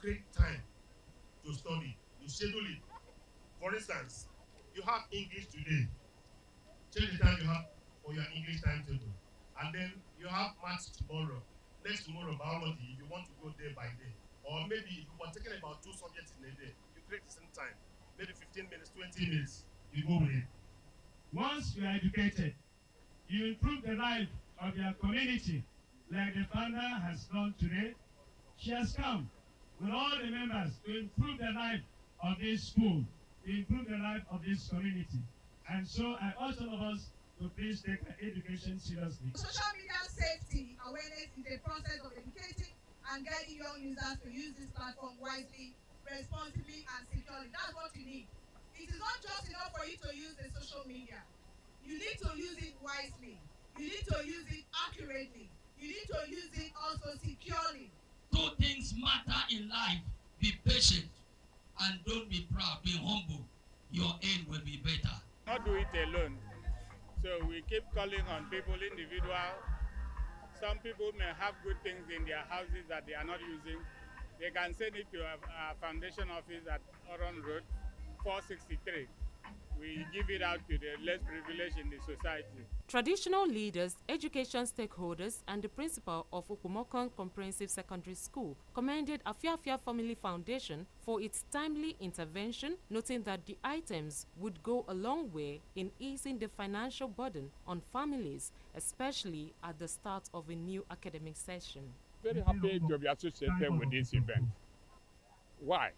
create time to study. You schedule it. For instance, you have English today. Check the time you have for your English timetable. And then you have maths tomorrow. Next tomorrow, biology, if you want to go day by day. Or maybe if you are taking about 2 subjects in a day, you create the same time. Maybe 15 minutes, 20 minutes, you go with it. Once you are educated, you improve the life of your community, like the founder has done today. She has come with all the members to improve the life of this school, to improve the life of this community. And so I urge all of us to please take education seriously. Social media safety awareness is a process of educating and guiding young users to use this platform wisely, responsibly, and securely. That's what you need. It is not just enough for you to use the social media. You need to use it wisely. You need to use it accurately. You need to use it also securely. Two things matter in life. Be patient and don't be proud. Be humble. Your end will be better. Not do it alone. So we keep calling on people, individual. Some people may have good things in their houses that they are not using. They can send it to our foundation office at Oron Road, 463. We give it out to the less privileged in the society. Traditional leaders, education stakeholders, and the principal of Okumokon Comprehensive Secondary School commended Afiafia Family Foundation for its timely intervention, noting that the items would go a long way in easing the financial burden on families, especially at the start of a new academic session. Very happy to be associated with this event. Why?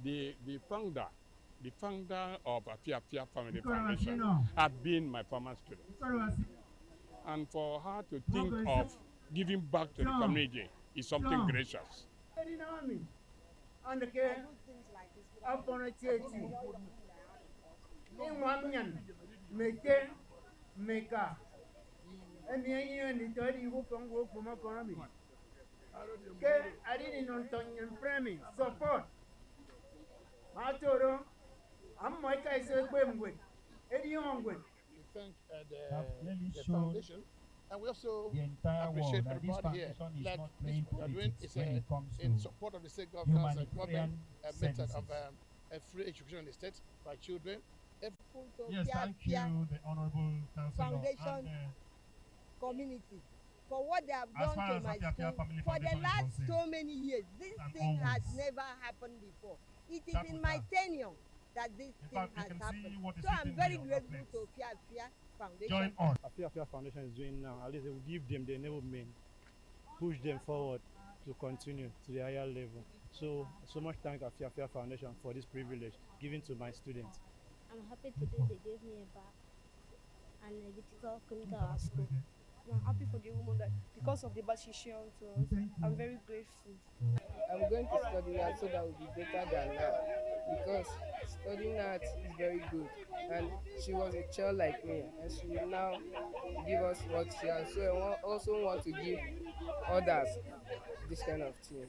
The founder of Afiafia Family Foundation had been my former student. And for her to think of giving back to the community is something gracious. Support. We thank the foundation, and we also appreciate everybody here. Like this we are doing is in support of the state government's government method of a free education in the state by children. Yes, thank you, the Honorable Councillor. Foundation community for what they have done to my school for the last so many years. This thing has never happened before. It is in my tenure that this thing has happened. So I'm very grateful to Afiafia Foundation. Join on. Afiafia Foundation is doing now, at least they will give them the enablement, push them forward to continue to the higher level. So much thank Afiafia Foundation for this privilege given to my students. I'm happy today they gave me a bag and a visitor came to our school. I'm happy for the woman that because of the bag she shared to us. I'm very grateful. I'm going to study art so that will be better than now, because studying art is very good, and she was a child like me, and she will now give us what she has. So I also want to give others this kind of thing.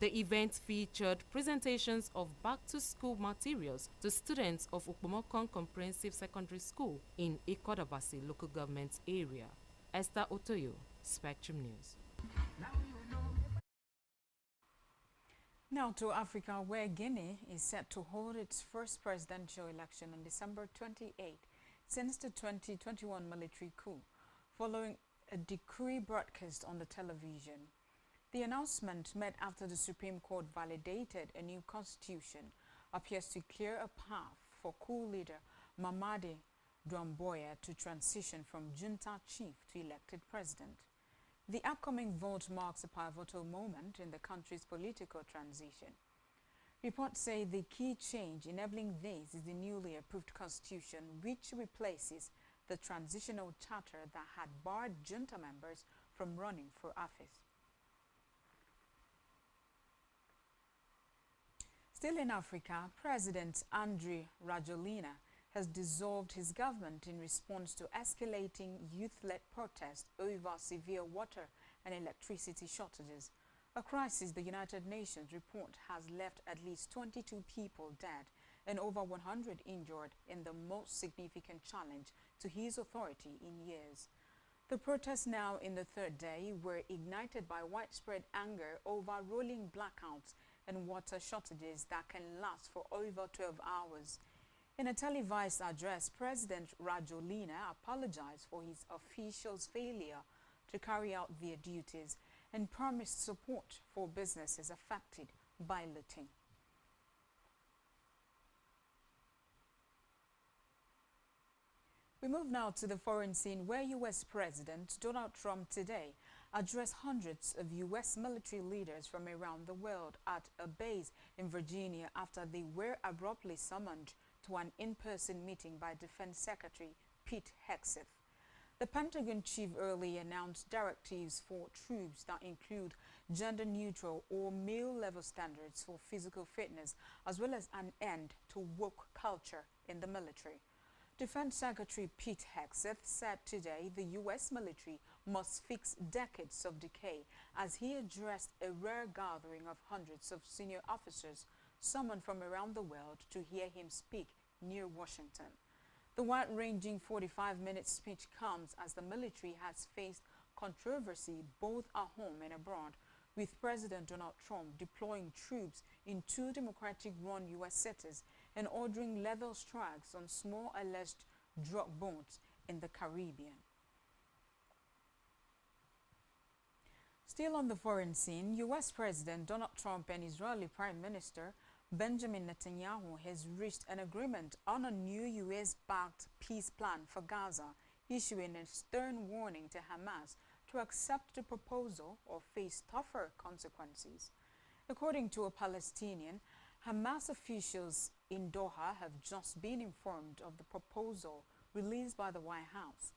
The event featured presentations of back-to-school materials to students of Okumokon Comprehensive Secondary School in Ikodabasi local government area. Esther Otoyo, Spectrum News. Now to Africa, where Guinea is set to hold its first presidential election on December 28 since the 2021 military coup, following a decree broadcast on the television. The announcement, made after the Supreme Court validated a new constitution, appears to clear a path for coup leader Mamadi Doumbouya to transition from junta chief to elected president. The upcoming vote marks a pivotal moment in the country's political transition. Reports say the key change enabling this is the newly approved constitution, which replaces the transitional charter that had barred junta members from running for office. Still in Africa, President Andry Rajoelina has dissolved his government in response to escalating youth-led protests over severe water and electricity shortages. A crisis the United Nations report has left at least 22 people dead and over 100 injured in the most significant challenge to his authority in years. The protests, now in the third day, were ignited by widespread anger over rolling blackouts and water shortages that can last for over 12 hours. In a televised address, President Rajolina apologized for his officials' failure to carry out their duties and promised support for businesses affected by looting. We move now to the foreign scene, where U.S. President Donald Trump today addressed hundreds of U.S. military leaders from around the world at a base in Virginia after they were abruptly summoned to an in-person meeting by Defense Secretary Pete Hegseth. The Pentagon chief early announced directives for troops that include gender-neutral or male-level standards for physical fitness, as well as an end to woke culture in the military. Defense Secretary Pete Hegseth said today the U.S. military must fix decades of decay as he addressed a rare gathering of hundreds of senior officers summoned from around the world to hear him speak near Washington. The wide-ranging 45-minute speech comes as the military has faced controversy both at home and abroad, with President Donald Trump deploying troops in 2 Democratic-run U.S. cities and ordering lethal strikes on small alleged drug boats in the Caribbean. Still on the foreign scene, U.S. President Donald Trump and Israeli Prime Minister Benjamin Netanyahu has reached an agreement on a new U.S.-backed peace plan for Gaza, issuing a stern warning to Hamas to accept the proposal or face tougher consequences. According to a Palestinian, Hamas officials in Doha have just been informed of the proposal released by the White House.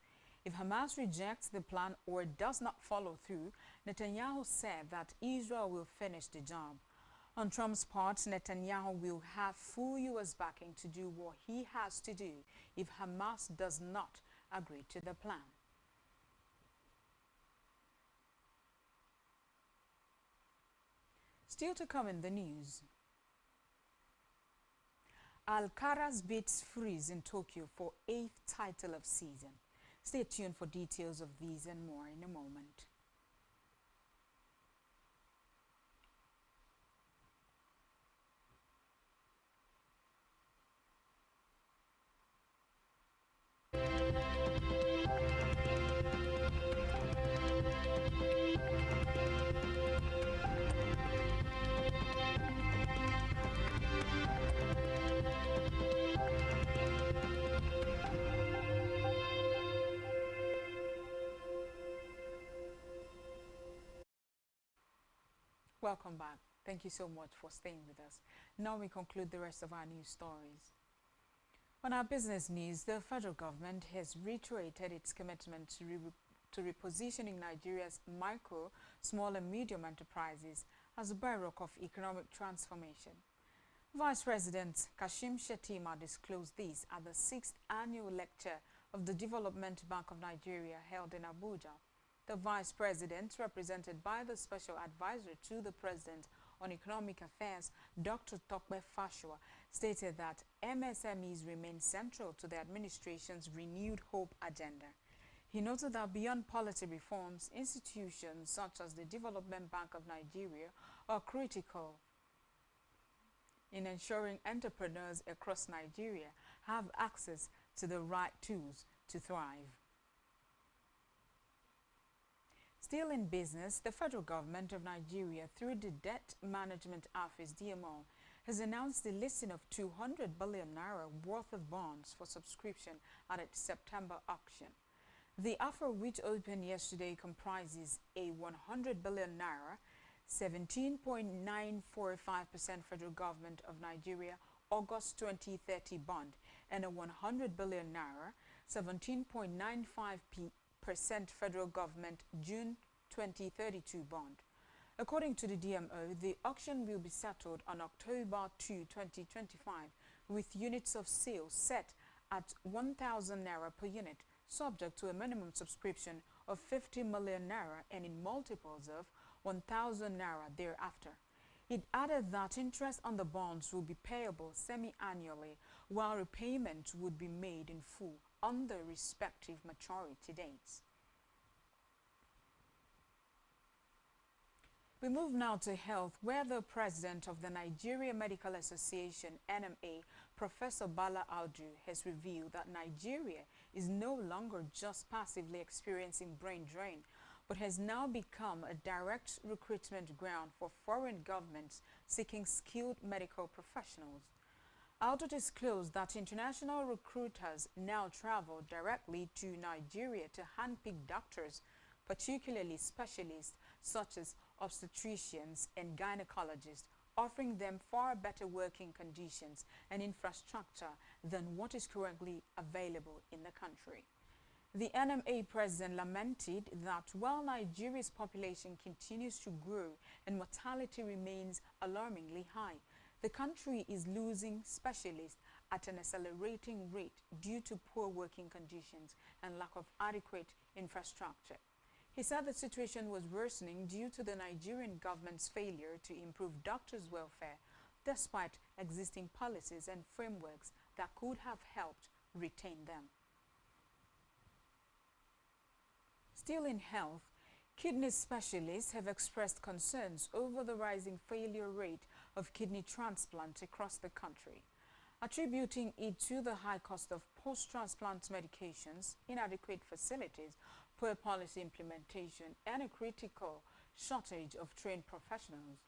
If Hamas rejects the plan or does not follow through, Netanyahu said that Israel will finish the job. On Trump's part, Netanyahu will have full U.S. backing to do what he has to do if Hamas does not agree to the plan. Still to come in the news. Alcaraz beats Freeze in Tokyo for 8th title of season. Stay tuned for details of these and more in a moment. Welcome back. Thank you so much for staying with us. Now we conclude the rest of our news stories. On our business news, the federal government has reiterated its commitment to repositioning Nigeria's micro, small and medium enterprises as a bedrock of economic transformation. Vice President Kashim Shettima disclosed this at the 6th annual lecture of the Development Bank of Nigeria held in Abuja. The Vice President, represented by the Special Advisor to the President on Economic Affairs, Dr. Tokpe Fashua, stated that MSMEs remain central to the administration's renewed hope agenda. He noted that beyond policy reforms, institutions such as the Development Bank of Nigeria are critical in ensuring entrepreneurs across Nigeria have access to the right tools to thrive. Still in business, the federal government of Nigeria, through the Debt Management Office (DMO), has announced the listing of 200 billion naira worth of bonds for subscription at its September auction. The offer, which opened yesterday, comprises a 100 billion naira, 17.945% federal government of Nigeria August 2030 bond and a 100 billion naira, 17.95% federal government June 2032 bond. According to the DMO, the auction will be settled on October 2, 2025, with units of sale set at 1,000 naira per unit, subject to a minimum subscription of 50 million naira and in multiples of 1,000 naira thereafter. It added that interest on the bonds will be payable semi-annually, while repayment would be made in full on the respective maturity dates. We move now to health, where the president of the Nigeria Medical Association, NMA, Professor Bala Audu, has revealed that Nigeria is no longer just passively experiencing brain drain, but has now become a direct recruitment ground for foreign governments seeking skilled medical professionals. Audu disclosed that international recruiters now travel directly to Nigeria to handpick doctors, particularly specialists such as obstetricians and gynecologists, offering them far better working conditions and infrastructure than what is currently available in the country. The NMA president lamented that while Nigeria's population continues to grow and mortality remains alarmingly high, the country is losing specialists at an accelerating rate due to poor working conditions and lack of adequate infrastructure. He said the situation was worsening due to the Nigerian government's failure to improve doctors' welfare, despite existing policies and frameworks that could have helped retain them. Still in health, kidney specialists have expressed concerns over the rising failure rate of kidney transplants across the country, attributing it to the high cost of post-transplant medications, inadequate facilities, poor policy implementation, and a critical shortage of trained professionals.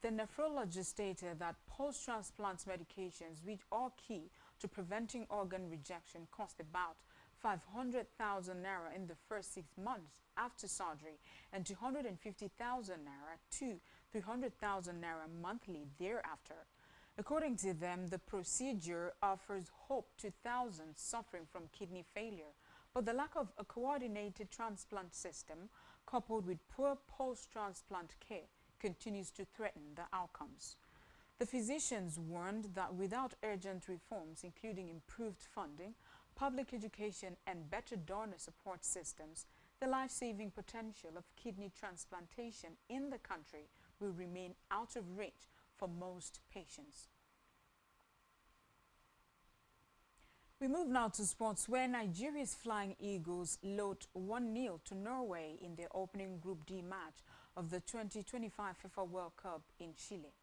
The nephrologist stated that post-transplant medications, which are key to preventing organ rejection, cost about 500,000 naira in the first 6 months after surgery and 250,000 naira to 300,000 naira monthly thereafter. According to them, the procedure offers hope to thousands suffering from kidney failure, but the lack of a coordinated transplant system, coupled with poor post-transplant care, continues to threaten the outcomes. The physicians warned that without urgent reforms, including improved funding, public education, and better donor support systems, the life-saving potential of kidney transplantation in the country will remain out of reach for most patients. We move now to sports, where Nigeria's Flying Eagles lost 1-0 to Norway in their opening Group D match of the 2025 FIFA World Cup in Chile.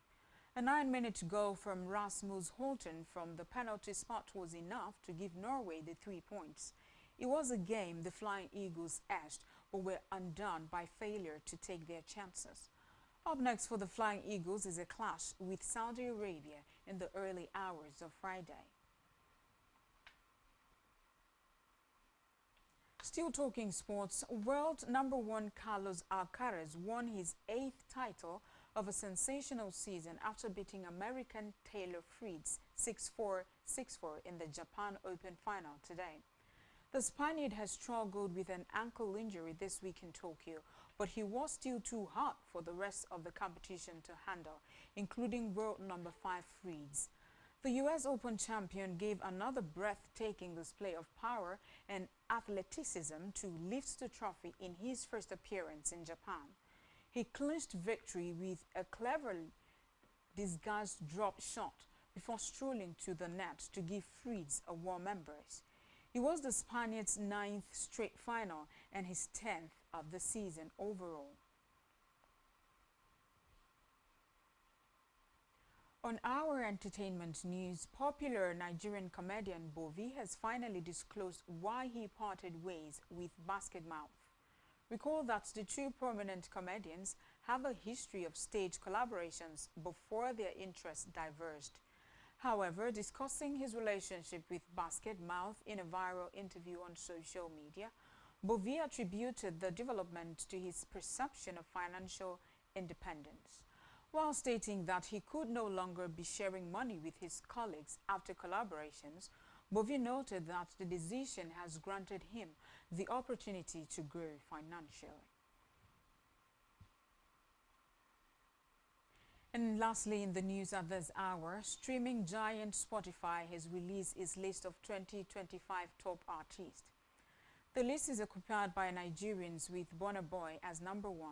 A 9-minute goal from Rasmus Holten from the penalty spot was enough to give Norway the 3 points. It was a game the Flying Eagles edged, but were undone by failure to take their chances. Up next for the Flying Eagles is a clash with Saudi Arabia in the early hours of Friday. Still talking sports, world number 1 Carlos Alcaraz won his 8th title of a sensational season after beating American Taylor Fritz 6-4, 6-4 in the Japan Open final today. The Spaniard has struggled with an ankle injury this week in Tokyo, but he was still too hot for the rest of the competition to handle, including world number 5 Fritz. The US Open champion gave another breathtaking display of power and athleticism to lift the trophy in his first appearance in Japan. He clinched victory with a cleverly disguised drop shot before strolling to the net to give Fritz a warm embrace. It was the Spaniard's 9th straight final and his 10th of the season overall. On our entertainment news, popular Nigerian comedian Bovi has finally disclosed why he parted ways with Basket Mouth. Recall that the two prominent comedians have a history of stage collaborations before their interests diverged. However, discussing his relationship with Basket Mouth in a viral interview on social media, Bovi attributed the development to his perception of financial independence. While stating that he could no longer be sharing money with his colleagues after collaborations, Bovi noted that the decision has granted him the opportunity to grow financially. And lastly, in the news at this hour, streaming giant Spotify has released its list of 2025 top artists. The list is occupied by Nigerians, with Burna Boy as number 1.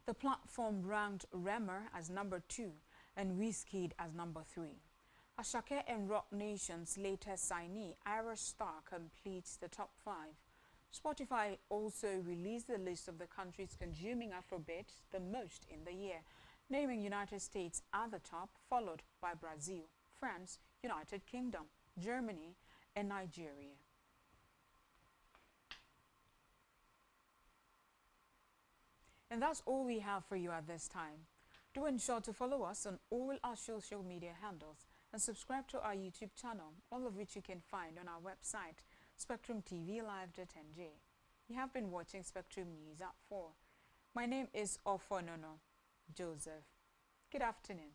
The platform ranked Rema as number 2 and Wizkid as number 3. Asake and Rock Nation's latest signee, Ira Star, completes the top 5. Spotify also released the list of the countries consuming Afrobeat the most in the year, naming United States at the top, followed by Brazil, France, United Kingdom, Germany, and Nigeria. And that's all we have for you at this time. Do ensure to follow us on all our social media handles and subscribe to our YouTube channel, all of which you can find on our website, SpectrumTVLive.ng. You have been watching Spectrum News at 4. My name is Ofonono Joseph. Good afternoon.